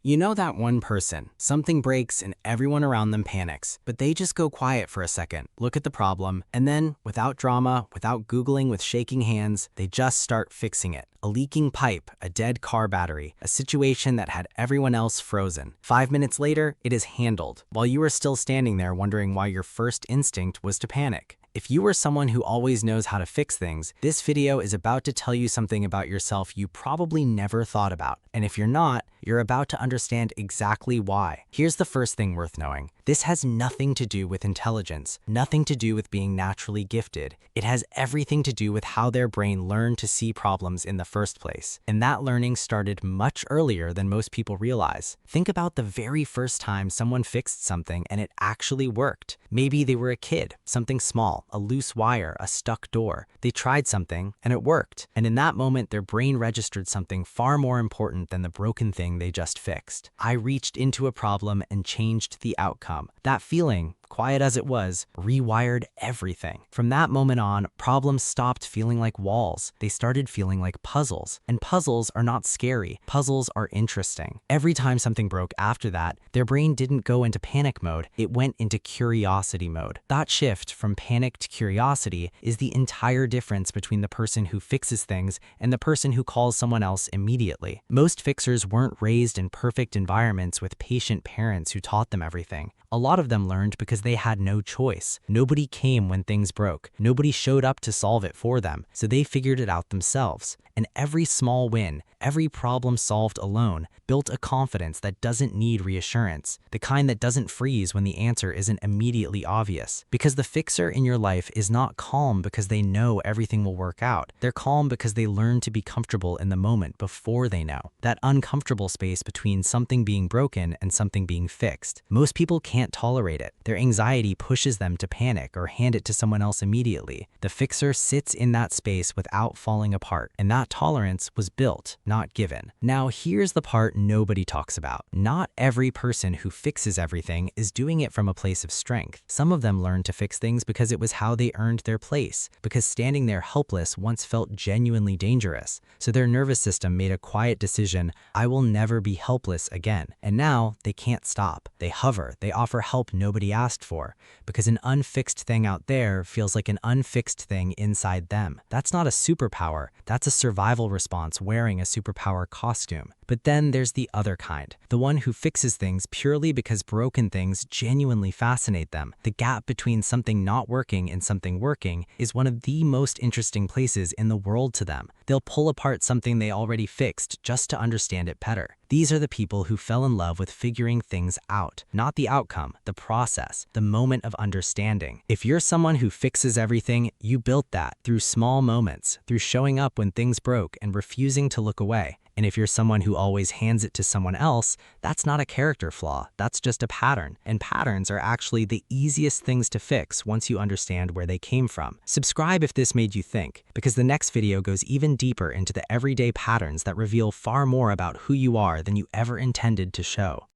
You know that one person, something breaks and everyone around them panics, but they just go quiet for a second, look at the problem, and then, without drama, without Googling with shaking hands, they just start fixing it. A leaking pipe, a dead car battery, a situation that had everyone else frozen. 5 minutes later, it is handled, while you are still standing there wondering why your first instinct was to panic. If you are someone who always knows how to fix things, this video is about to tell you something about yourself you probably never thought about. And if you're not, you're about to understand exactly why. Here's the first thing worth knowing. This has nothing to do with intelligence, nothing to do with being naturally gifted. It has everything to do with how their brain learned to see problems in the first place. And that learning started much earlier than most people realize. Think about the very first time someone fixed something and it actually worked. Maybe they were a kid, something small, a loose wire, a stuck door. They tried something and it worked. And in that moment, their brain registered something far more important than the broken thing they just fixed. I reached into a problem and changed the outcome. That feeling, quiet as it was, rewired everything. From that moment on, problems stopped feeling like walls. They started feeling like puzzles. And puzzles are not scary. Puzzles are interesting. Every time something broke after that, their brain didn't go into panic mode. It went into curiosity mode. That shift from panic to curiosity is the entire difference between the person who fixes things and the person who calls someone else immediately. Most fixers weren't raised in perfect environments with patient parents who taught them everything. A lot of them learned because they had no choice. Nobody came when things broke. Nobody showed up to solve it for them, so they figured it out themselves. And every small win, every problem solved alone, built a confidence that doesn't need reassurance, the kind that doesn't freeze when the answer isn't immediately obvious. Because the fixer in your life is not calm because they know everything will work out. They're calm because they learn to be comfortable in the moment before they know. That uncomfortable space between something being broken and something being fixed. Most people can't tolerate it. Their anxiety pushes them to panic or hand it to someone else immediately. The fixer sits in that space without falling apart, and that tolerance was built, not given. Now here's the part nobody talks about. Not every person who fixes everything is doing it from a place of strength. Some of them learned to fix things because it was how they earned their place, because standing there helpless once felt genuinely dangerous. So their nervous system made a quiet decision, I will never be helpless again. And now they can't stop. They hover, they offer help nobody asked for, because an unfixed thing out there feels like an unfixed thing inside them. That's not a superpower, that's a survival response wearing a superpower costume. But then there's the other kind, the one who fixes things purely because broken things genuinely fascinate them. The gap between something not working and something working is one of the most interesting places in the world to them. They'll pull apart something they already fixed just to understand it better. These are the people who fell in love with figuring things out, not the outcome, the process, the moment of understanding. If you're someone who fixes everything, you built that through small moments, through showing up when things broke and refusing to look away. And if you're someone who always hands it to someone else, that's not a character flaw, that's just a pattern. And patterns are actually the easiest things to fix once you understand where they came from. Subscribe if this made you think, because the next video goes even deeper into the everyday patterns that reveal far more about who you are than you ever intended to show.